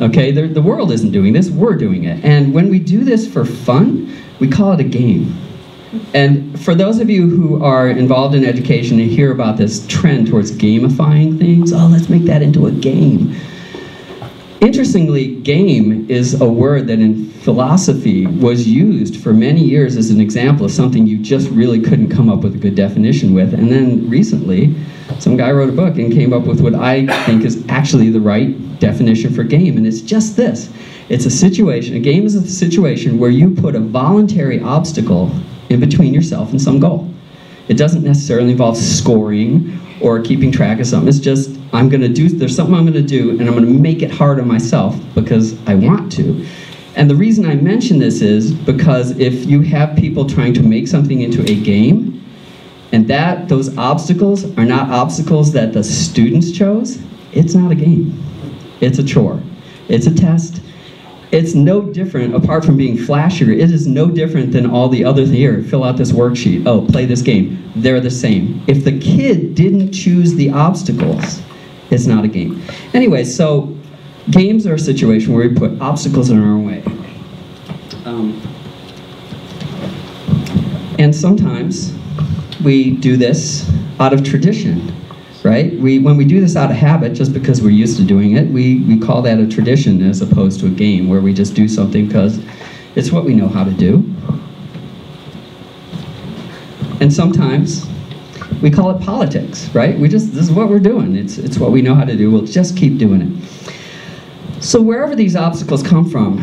Okay, the world isn't doing this, we're doing it. And when we do this for fun, we call it a game. And for those of you who are involved in education and hear about this trend towards gamifying things, oh, let's make that into a game. Interestingly, game is a word that in philosophy was used for many years as an example of something you just really couldn't come up with a good definition with. And then recently, some guy wrote a book and came up with what I think is actually the right definition for game, and it's just this. It's a situation, a game is a situation where you put a voluntary obstacle in between yourself and some goal. It doesn't necessarily involve scoring or keeping track of something. It's just, there's something I'm gonna do, and I'm gonna make it hard on myself because I want to. And the reason I mention this is because if you have people trying to make something into a game, and those obstacles are not obstacles that the students chose, it's not a game. It's a chore. It's a test. It's no different, apart from being flashier, it is no different than all the other here. Fill out this worksheet. Oh, play this game. They're the same. If the kid didn't choose the obstacles, it's not a game. Anyway, so games are a situation where we put obstacles in our own way. And sometimes we do this out of tradition, right? When we do this out of habit, just because we're used to doing it, we call that a tradition as opposed to a game where we just do something because it's what we know how to do. And sometimes we call it politics, right? This is what we're doing. It's what we know how to do. We'll just keep doing it. So wherever these obstacles come from,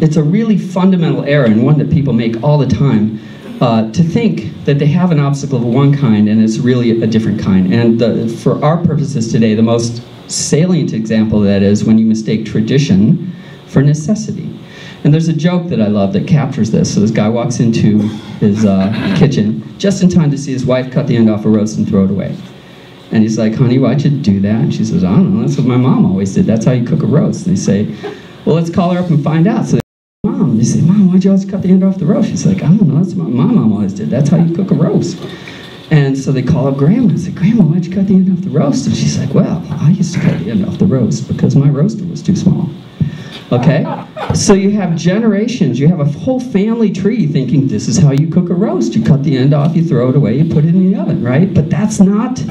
it's a really fundamental error, and one that people make all the time, to think that they have an obstacle of one kind and it's really a different kind. And for our purposes today, the most salient example of that is when you mistake tradition for necessity. And there's a joke that I love that captures this. So this guy walks into his kitchen just in time to see his wife cut the end off a roast and throw it away. And he's like, honey, why'd you do that? And she says, I don't know, that's what my mom always did. That's how you cook a roast. And they say, well, let's call her up and find out. So Mom, they say, Mom, why'd you always cut the end off the roast? She's like, I don't know, that's what my mom always did. That's how you cook a roast. And so they call up Grandma and say, Grandma, why'd you cut the end off the roast? And she's like, well, I used to cut the end off the roast because my roaster was too small. Okay? So you have generations, you have a whole family tree thinking this is how you cook a roast. You cut the end off, you throw it away, you put it in the oven, right? But that's not,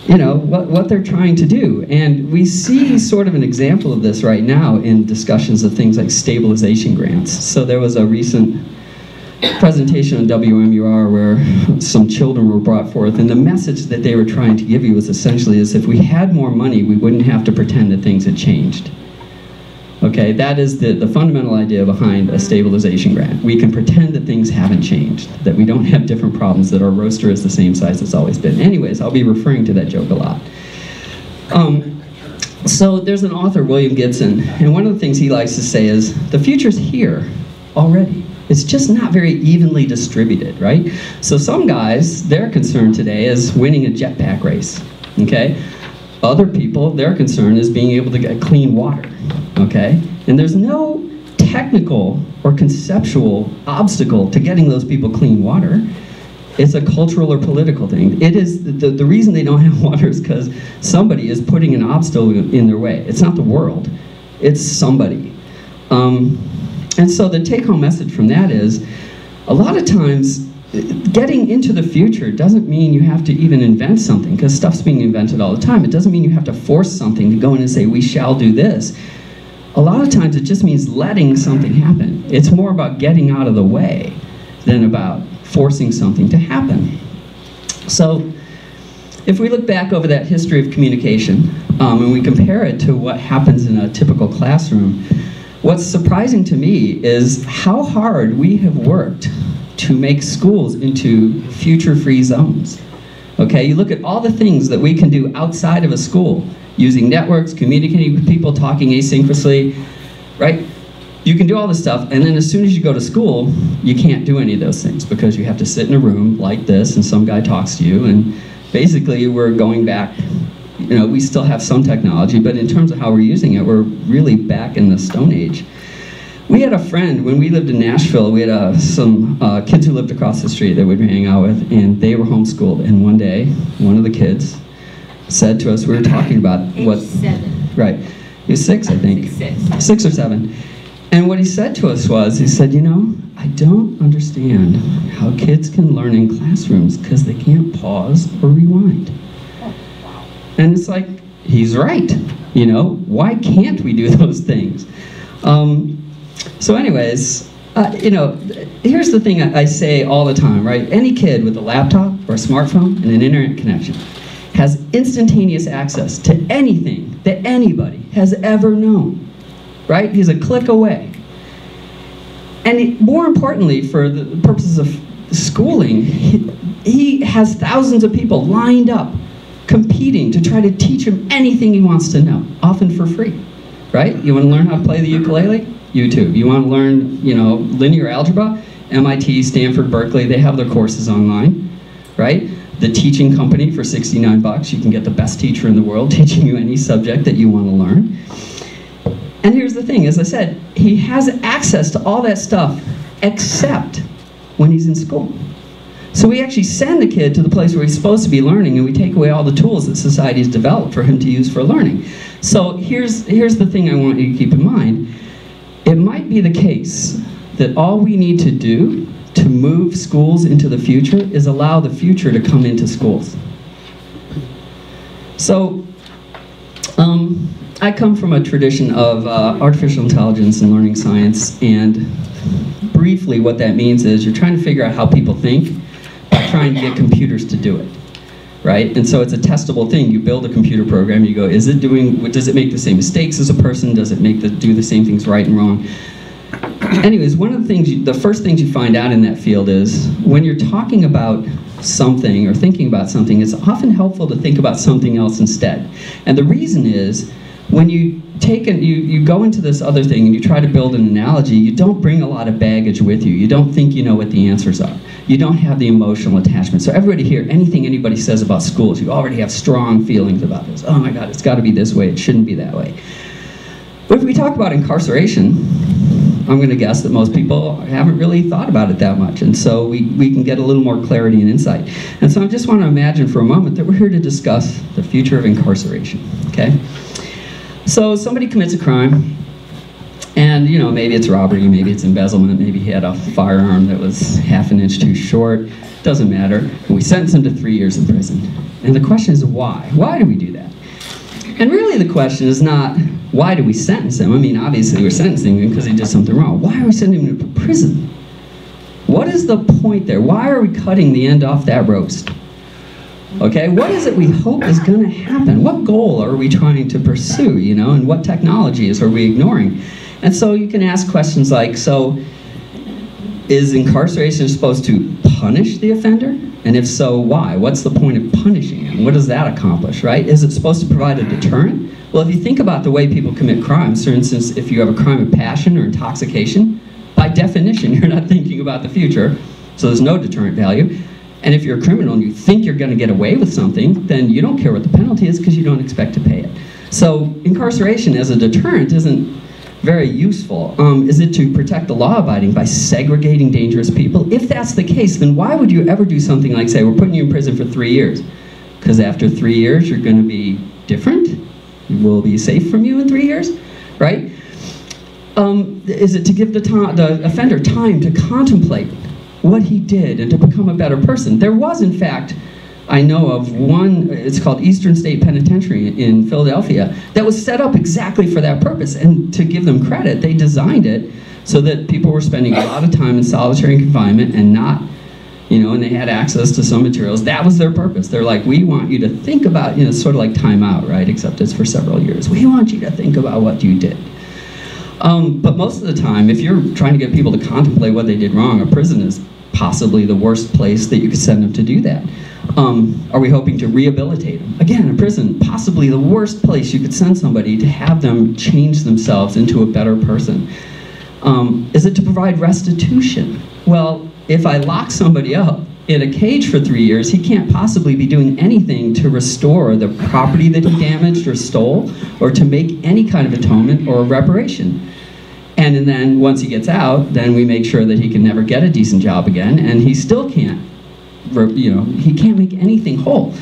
you know, what they're trying to do. And we see sort of an example of this right now in discussions of things like stabilization grants. So there was a recent presentation on WMUR where some children were brought forth, and the message that they were trying to give you was essentially is if we had more money, we wouldn't have to pretend that things had changed. Okay, that is the fundamental idea behind a stabilization grant. We can pretend that things haven't changed, that we don't have different problems, that our roaster is the same size it's always been. Anyways, I'll be referring to that joke a lot. So there's an author, William Gibson, and one of the things he likes to say is, the future's here already. It's just not very evenly distributed, right? So some guys, their concern today is winning a jetpack race, okay? Other people, their concern is being able to get clean water, okay? And there's no technical or conceptual obstacle to getting those people clean water. It's a cultural or political thing. It is, the reason they don't have water is because somebody is putting an obstacle in their way. It's not the world, it's somebody. And so the take-home message from that is, a lot of times, getting into the future doesn't mean you have to even invent something, because stuff's being invented all the time. It doesn't mean you have to force something to go in and say, we shall do this. A lot of times it just means letting something happen. It's more about getting out of the way than about forcing something to happen. So if we look back over that history of communication, and we compare it to what happens in a typical classroom, what's surprising to me is how hard we have worked to make schools into future-free zones. Okay, you look at all the things that we can do outside of a school, using networks, communicating with people, talking asynchronously, right? You can do all this stuff, and then as soon as you go to school, you can't do any of those things because you have to sit in a room like this and some guy talks to you, and basically we're going back, you know, we still have some technology, but in terms of how we're using it, we're really back in the Stone Age. We had a friend, when we lived in Nashville, we had some kids who lived across the street that we'd hang out with, and they were homeschooled, and one day, one of the kids said to us, we were talking about Age 7. Right, He was 6, I think. 6 or 7. And what he said to us was, he said, you know, I don't understand how kids can learn in classrooms because they can't pause or rewind. And it's like, he's right. You know, why can't we do those things? So anyways, you know, here's the thing I say all the time, right? Any kid with a laptop or a smartphone and an internet connection has instantaneous access to anything that anybody has ever known, right? He's a click away. And more importantly, for the purposes of schooling, he has thousands of people lined up, competing to try to teach him anything he wants to know, often for free, right? You want to learn how to play the ukulele? YouTube. You want to learn, you know, linear algebra? MIT, Stanford, Berkeley, they have their courses online, right? The teaching company for 69 bucks, you can get the best teacher in the world teaching you any subject that you want to learn. And here's the thing, as I said, he has access to all that stuff except when he's in school. So we actually send the kid to the place where he's supposed to be learning, and we take away all the tools that society has developed for him to use for learning. So here's the thing I want you to keep in mind. It might be the case that all we need to do to move schools into the future is allow the future to come into schools. So I come from a tradition of artificial intelligence and learning science, and briefly what that means is you're trying to figure out how people think by trying to get computers to do it, right? And so it's a testable thing. You build a computer program, you go, does it make the same mistakes as a person? Does it do the same things right and wrong? Anyways, one of the things, the first things you find out in that field is when you're talking about something or thinking about something, it's often helpful to think about something else instead. And the reason is, when you go into this other thing and you try to build an analogy, you don't bring a lot of baggage with you. You don't think you know what the answers are. You don't have the emotional attachment. So everybody here, anything anybody says about schools, you already have strong feelings about this. Oh my God, it's got to be this way. It shouldn't be that way. But if we talk about incarceration, I'm going to guess that most people haven't really thought about it that much. And so we can get a little more clarity and insight. And so I just want to imagine for a moment that we're here to discuss the future of incarceration, okay? So somebody commits a crime, and you know, maybe it's robbery, maybe it's embezzlement, maybe he had a firearm that was half an inch too short, doesn't matter. And we sentence him to 3 years in prison. And the question is why? Why do we do that? And really the question is not, why do we sentence him? I mean, obviously we're sentencing him because he did something wrong. Why are we sending him to prison? What is the point there? Why are we cutting the end off that roast? Okay, what is it we hope is going to happen? What goal are we trying to pursue, you know, and what technologies are we ignoring? And so you can ask questions like, so is incarceration supposed to punish the offender? And if so, why? What's the point of punishing him? What does that accomplish, right? Is it supposed to provide a deterrent? Well, if you think about the way people commit crimes, for instance, if you have a crime of passion or intoxication, by definition, you're not thinking about the future, so there's no deterrent value. And if you're a criminal and you think you're going to get away with something, then you don't care what the penalty is because you don't expect to pay it. So incarceration as a deterrent isn't very useful. Is it to protect the law-abiding by segregating dangerous people? If that's the case, then why would you ever do something like, say, we're putting you in prison for 3 years? Because after 3 years, you're going to be different? Will be safe from you in 3 years, right? Is it to give the offender time to contemplate what he did and to become a better person? There was, in fact, I know of one, it's called Eastern State Penitentiary in Philadelphia, that was set up exactly for that purpose. And to give them credit, they designed it so that people were spending a lot of time in solitary confinement and not, you know, and they had access to some materials. That was their purpose. They're like, we want you to think about, you know, sort of like Time Out, right? Except it's for several years. We want you to think about what you did. But most of the time, if you're trying to get people to contemplate what they did wrong, a prison is possibly the worst place that you could send them to do that. Are we hoping to rehabilitate them? Again, a prison, possibly the worst place you could send somebody to have them change themselves into a better person. Is it to provide restitution? Well, if I lock somebody up in a cage for 3 years, he can't possibly be doing anything to restore the property that he damaged or stole, or to make any kind of atonement or reparation. And then once he gets out, then we make sure that he can never get a decent job again, and he still can't, you know, he can't make anything whole.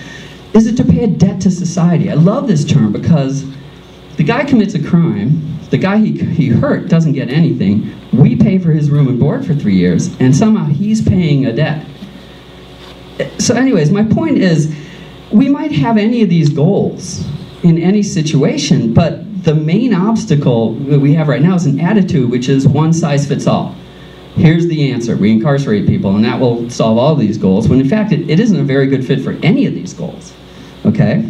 Is it to pay a debt to society? I love this term because The guy commits a crime, the guy he hurt doesn't get anything, we pay for his room and board for 3 years, and somehow he's paying a debt. So anyways, my point is, we might have any of these goals in any situation, but the main obstacle that we have right now is an attitude which is one size fits all. Here's the answer, we incarcerate people and that will solve all these goals, when in fact it isn't a very good fit for any of these goals, okay?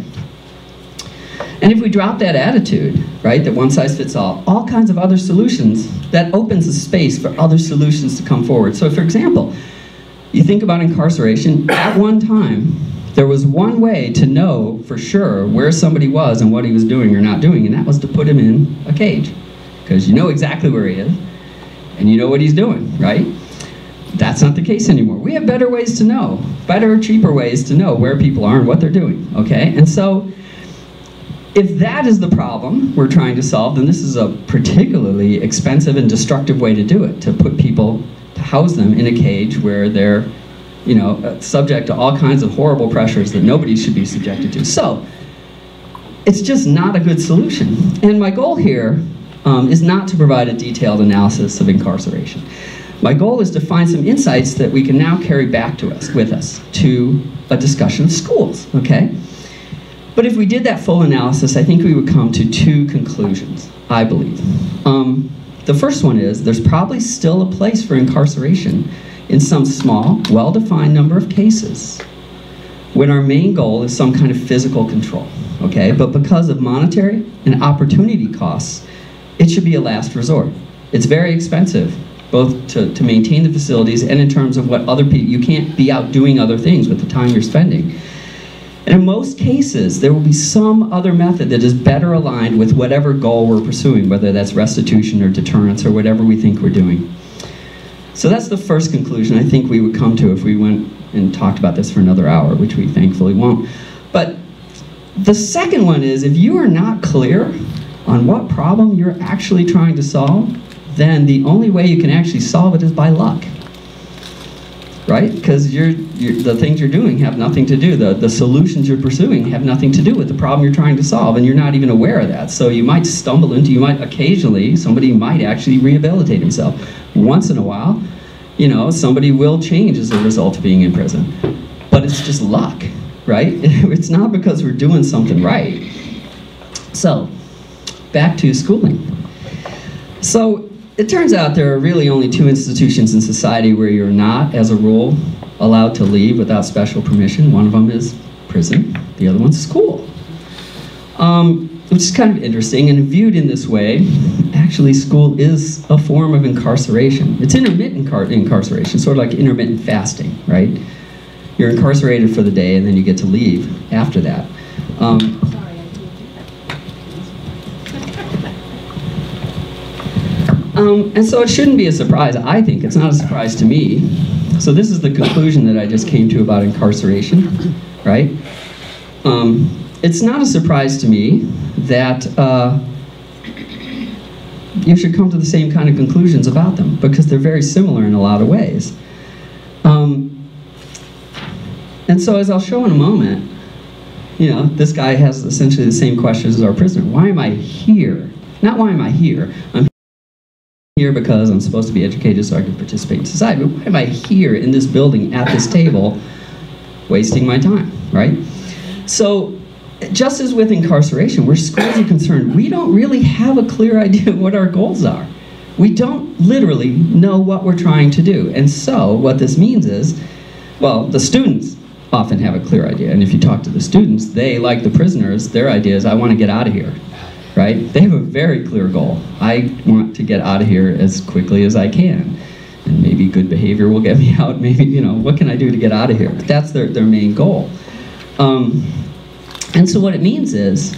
And if we drop that attitude, right, that one size fits all kinds of other solutions, that opens a space for other solutions to come forward. So for example, you think about incarceration, at one time, there was one way to know for sure where somebody was and what he was doing or not doing, and that was to put him in a cage. Because you know exactly where he is, and you know what he's doing, right? That's not the case anymore. We have better ways to know, better, cheaper ways to know where people are and what they're doing, okay? And so, if that is the problem we're trying to solve, then this is a particularly expensive and destructive way to do it, to put people, to house them in a cage where they're, you know, subject to all kinds of horrible pressures that nobody should be subjected to. So, it's just not a good solution. And my goal here is not to provide a detailed analysis of incarceration. My goal is to find some insights that we can now carry back to us, with us, to a discussion of schools, okay? But if we did that full analysis, I think we would come to two conclusions, I believe. The first one is, there's probably still a place for incarceration in some small, well-defined number of cases when our main goal is some kind of physical control, okay? But because of monetary and opportunity costs, it should be a last resort. It's very expensive, both to maintain the facilities and in terms of what other people, you can't be out doing other things with the time you're spending. And in most cases, there will be some other method that is better aligned with whatever goal we're pursuing, whether that's restitution or deterrence or whatever we think we're doing. So that's the first conclusion I think we would come to if we went and talked about this for another hour, which we thankfully won't. But the second one is, if you are not clear on what problem you're actually trying to solve, then the only way you can actually solve it is by luck. Right? Because the things you're doing have nothing to do, the solutions you're pursuing have nothing to do with the problem you're trying to solve, and you're not even aware of that. So you might stumble into, you might occasionally, somebody might actually rehabilitate himself. Once in a while, you know, somebody will change as a result of being in prison. But it's just luck, right? It's not because we're doing something right. So, back to schooling. So, it turns out there are really only two institutions in society where you're not, as a rule, allowed to leave without special permission. One of them is prison, the other one's school. Which is kind of interesting, and viewed in this way, actually school is a form of incarceration. It's intermittent incarceration, sort of like intermittent fasting, right? You're incarcerated for the day and then you get to leave after that. And so it shouldn't be a surprise, I think. It's not a surprise to me. So this is the conclusion that I just came to about incarceration, right? It's not a surprise to me that you should come to the same kind of conclusions about them, because they're very similar in a lot of ways. And so as I'll show in a moment, you know, this guy has essentially the same questions as our prisoner. Why am I here? Not why am I here? I'm here because I'm supposed to be educated so I can participate in society, but why am I here in this building at this table wasting my time, right? So just as with incarceration, where schools are concerned, we don't really have a clear idea of what our goals are. We don't literally know what we're trying to do. And so what this means is, well, the students often have a clear idea. And if you talk to the students, they, like the prisoners, their idea is, I want to get out of here. Right? They have a very clear goal. I want to get out of here as quickly as I can. And maybe good behavior will get me out. Maybe, you know, what can I do to get out of here? But that's their main goal. And so what it means is,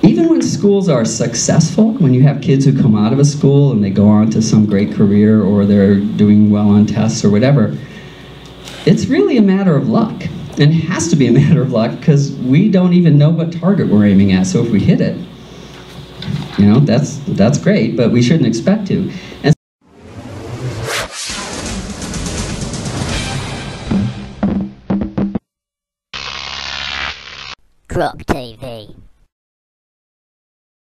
even when schools are successful, when you have kids who come out of a school and they go on to some great career, or they're doing well on tests or whatever, it's really a matter of luck. And it has to be a matter of luck, because we don't even know what target we're aiming at. So if we hit it, you know, that's great, but we shouldn't expect to. And Crop TV.